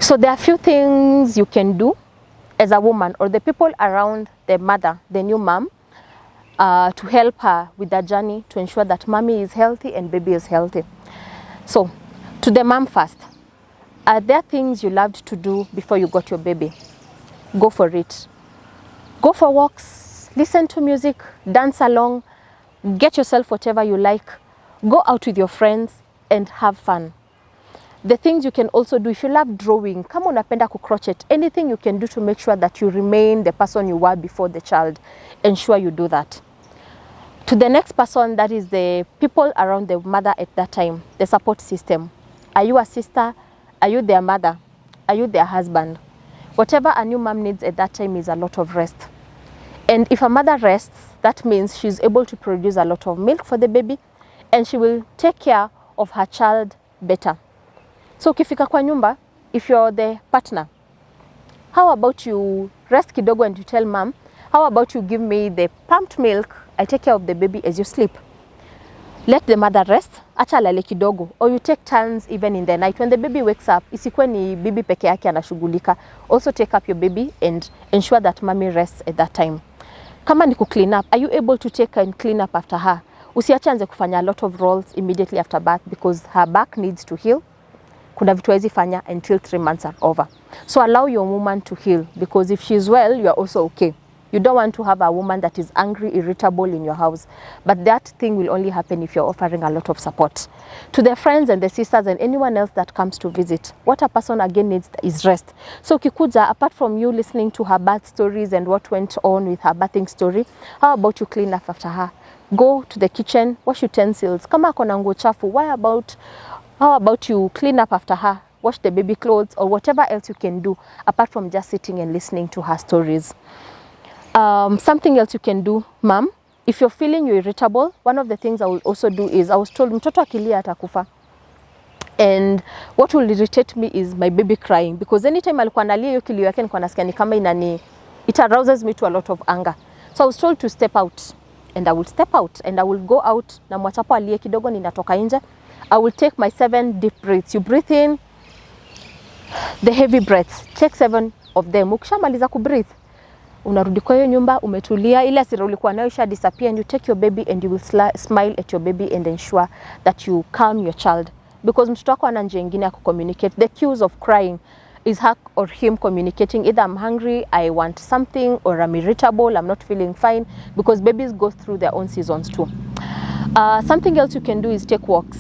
So there are a few things you can do as a woman or the people around the mother, the new mom, to help her with that journey to ensure that mommy is healthy and baby is healthy. So to the mom first, are there things you loved to do before you got your baby? Go for it. Go for walks, listen to music, dance along, get yourself whatever you like, go out with your friends and have fun. The things you can also do, if you love drawing, kama unapenda kucrochet, anything you can do to make sure that you remain the person you were before the child, ensure you do that. To the next person, that is the people around the mother at that time, the support system. Are you a sister? Are you their mother? Are you their husband? Whatever a new mom needs at that time is a lot of rest. And if a mother rests, that means she's able to produce a lot of milk for the baby and she will take care of her child better. So ukifika kwa nyumba, if you're the partner, how about you rest kidogo and you tell mom, how about you give me the pumped milk, I take care of the baby as you sleep. Let the mother rest, acha lale kidogo, or you take turns even in the night. When the baby wakes up, isikuwe ni bibi peke yake anashughulika. Also take up your baby and ensure that mommy rests at that time. Kama ni clean up, are you able to take and clean up after her? Usiache anze kufanya a lot of roles immediately after birth because her back needs to heal. Kuna vitu hawezi fanya until 3 months are over. So allow your woman to heal because if she's well, you are also okay. You don't want to have a woman that is angry, irritable in your house. But that thing will only happen if you're offering a lot of support. To the friends and the sisters and anyone else that comes to visit, what a person again needs is rest. So ukikuja, apart from you listening to her birth stories and what went on with her birthing story, how about you clean up after her? Go to the kitchen, wash utensils. Kama ako na nguo chafu, how about you clean up after her? Wash the baby clothes or whatever else you can do apart from just sitting and listening to her stories. Something else you can do, mom, if you're feeling you're irritable, one of the things I will also do is, I was told mtoto akilia atakufa. And what will irritate me is my baby crying because anytime alikuwa analia hiyo kilio yake nilikuwa nasikia ni kama it arouses me to a lot of anger. So I was told to step out and I will step out and I will go out na mwachapo alie kidogo ninatoka nje. I will take my 7 deep breaths. You breathe in the heavy breaths. Take 7 of them. Ukishamaliza kubreathe, unarudi kwa hiyo nyumba umetulia, ile hasira ulikuwa nayo isha disappear and you take your baby and you will smile at your baby and ensure that you calm your child because mtoto wako ana njia nyingine ya communicate. The cues of crying is her or him communicating either I'm hungry, I want something, or I'm irritable, I'm not feeling fine, because babies go through their own seasons too. Something else you can do is take walks.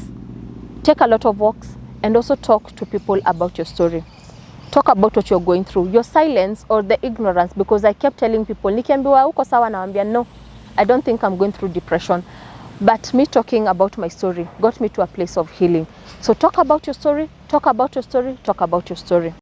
Take a lot of walks and also talk to people about your story. Talk about what you're going through, your silence or the ignorance, because I kept telling people, nikiambiwa uko sawa naambia no, I don't think I'm going through depression. But me talking about my story got me to a place of healing. So talk about your story, talk about your story, talk about your story.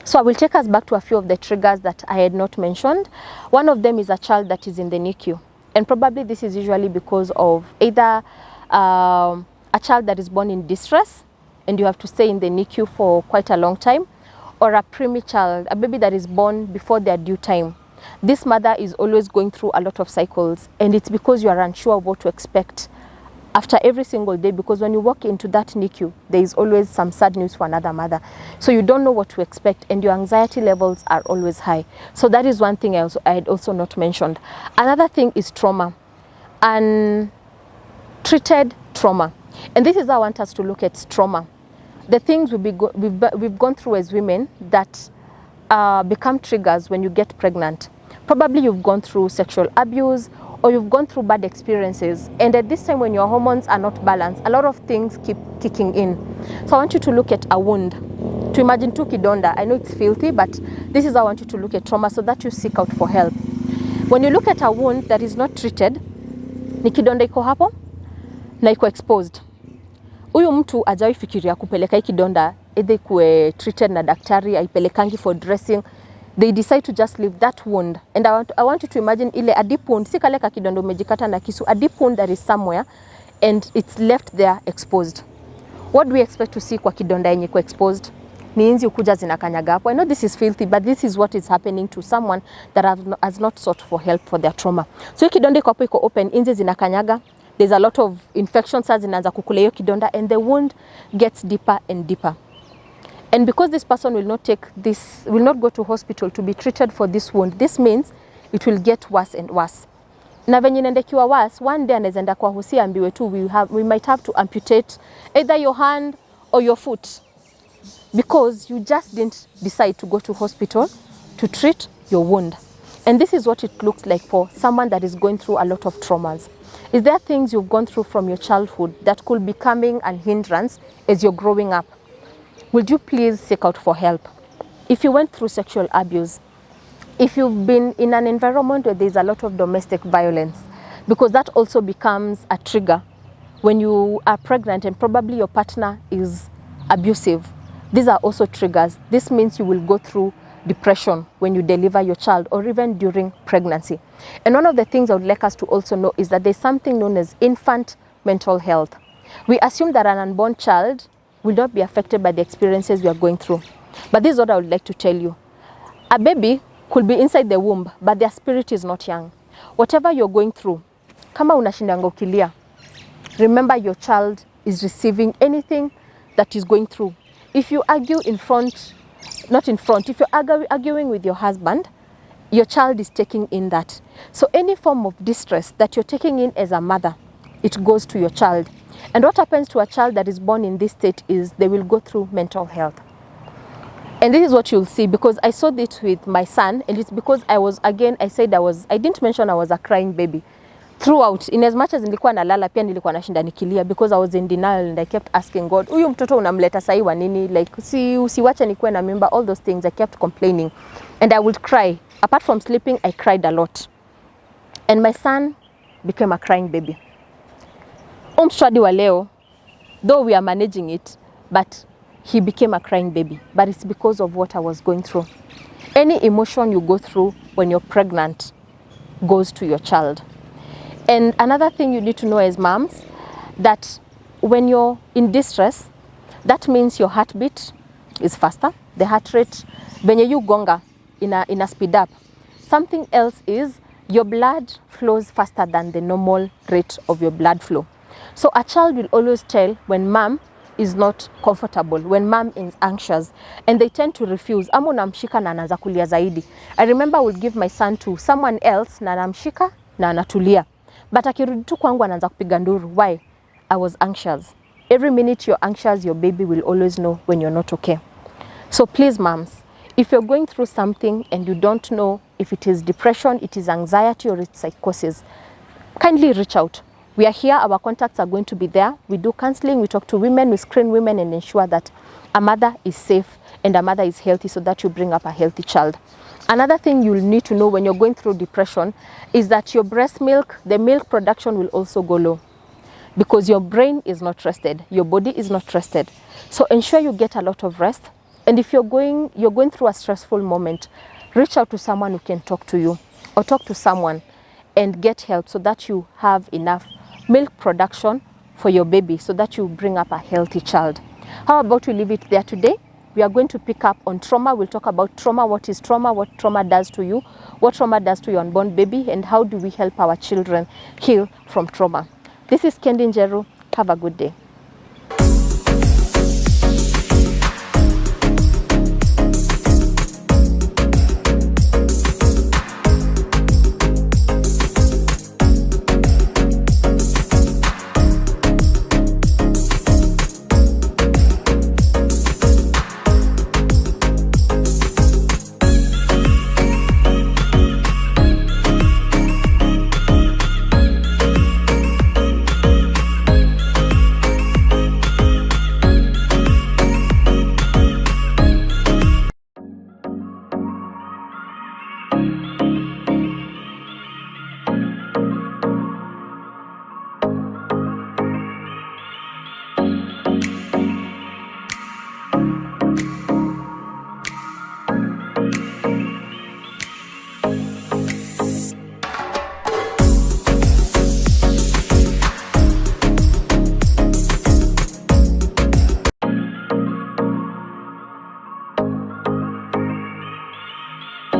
So I will take us back to a few of the triggers that I had not mentioned. One of them is a child that is in the NICU. And probably this is usually because of either a child that is born in distress and you have to stay in the NICU for quite a long time, or a preemie child, a baby that is born before their due time. This mother is always going through a lot of cycles, and it's because you are unsure of what to expect after every single day, because when you walk into that NICU, there is always some sad news for another mother. So you don't know what to expect and your anxiety levels are always high. So that is one thing I had also not mentioned. Another thing is trauma, untreated trauma. And this is how I want us to look at trauma. The things we've gone through as women that become triggers when you get pregnant. Probably you've gone through sexual abuse, or you've gone through bad experiences, and at this time when your hormones are not balanced, a lot of things keep kicking in. So I want you to look at a wound, to imagine tu kidonda. I know it's filthy, but this is how I want you to look at trauma so that you seek out for help. When you look at a wound that is not treated, ni kidonda iko hapo na iko exposed. Huyu mtu hajawahi fikiria kupeleka hii kidonda either kuwe treated na daktari, aipelekangi for dressing. They decide to just leave that wound. And I want you to imagine ile a deep wound, si kale ka kidonda umejikata na kisu, a deep wound that is somewhere and it's left there exposed. What do we expect to see kwa kidonda yenye iko exposed? Ni inzi ukuja zinakanyaga hapo. I know this is filthy, but this is what is happening to someone that has not sought for help for their trauma. So hii kidonda iko hapo, iko open, inzi zinakanyaga. There's a lot of infections saa zinaanza kukula hiyo kidonda, and the wound gets deeper and deeper. And because this person will not go to hospital to be treated for this wound, this means it will get worse and worse. Na venye inaendekiwa worse, one day anaweza enda kwa hosi ambiwe tu we might have to amputate either your hand or your foot because you just didn't decide to go to hospital to treat your wound. And this is what it looks like for someone that is going through a lot of traumas. Is there things you've gone through from your childhood that could be becoming a hindrance as you're growing up? Would you please seek out for help? If you went through sexual abuse, if you've been in an environment where there's a lot of domestic violence, because that also becomes a trigger when you are pregnant and probably your partner is abusive. These are also triggers. This means you will go through depression when you deliver your child or even during pregnancy. And one of the things I would like us to also know is that there's something known as infant mental health. We assume that an unborn child will not be affected by the experiences we are going through. But this is what I would like to tell you. A baby could be inside the womb, but their spirit is not young. Whatever you're going through, kama unashindanga ukilia, remember your child is receiving anything that is going through. If you argue if you're arguing with your husband, your child is taking in that. So any form of distress that you're taking in as a mother, it goes to your child. And what happens to a child that is born in this state is they will go through mental health. And this is what you'll see, because I saw this with my son, and it's because I didn't mention I was a crying baby. Throughout, in as much as nilikuwa nalala, pia nilikuwa nashinda nikilia because I was in denial and I kept asking God, huyu mtoto unamleta sahi wa nini? Like, usiwache nikuwe na mimba, all those things. I kept complaining. And I would cry. Apart from sleeping, I cried a lot. And my son became a crying baby. Mshwadi wa leo, though we are managing it, but he became a crying baby. But it's because of what I was going through. Any emotion you go through when you're pregnant goes to your child. And another thing you need to know as moms, that when you're in distress, that means your heartbeat is faster. The heart rate, when you gonga in a speed up. Something else is your blood flows faster than the normal rate of your blood flow. So a child will always tell when mom is not comfortable, when mom is anxious, and they tend to refuse. Ama unamshika na anaanza kulia zaidi. I remember I would give my son to someone else na namshika na anatulia. But akirudi tu kwangu anaanza kupiga nduru. Why? I was anxious. Every minute you're anxious, your baby will always know when you're not okay. So please, moms, if you're going through something and you don't know if it is depression, it is anxiety, or it's psychosis, kindly reach out. We are here. Our contacts are going to be there. We do counseling. We talk to women. We screen women and ensure that a mother is safe and a mother is healthy so that you bring up a healthy child. Another thing you'll need to know when you're going through depression is that your breast milk, the milk production will also go low because your brain is not rested. Your body is not rested. So ensure you get a lot of rest. And if you're going through a stressful moment, reach out to someone who can talk to you or talk to someone and get help so that you have enough milk production for your baby so that you bring up a healthy child. How about we leave it there today? We are going to pick up on trauma. We'll talk about trauma, what is trauma, what trauma does to you, what trauma does to your unborn baby, and how do we help our children heal from trauma. This is Kendi Njeru. Have a good day.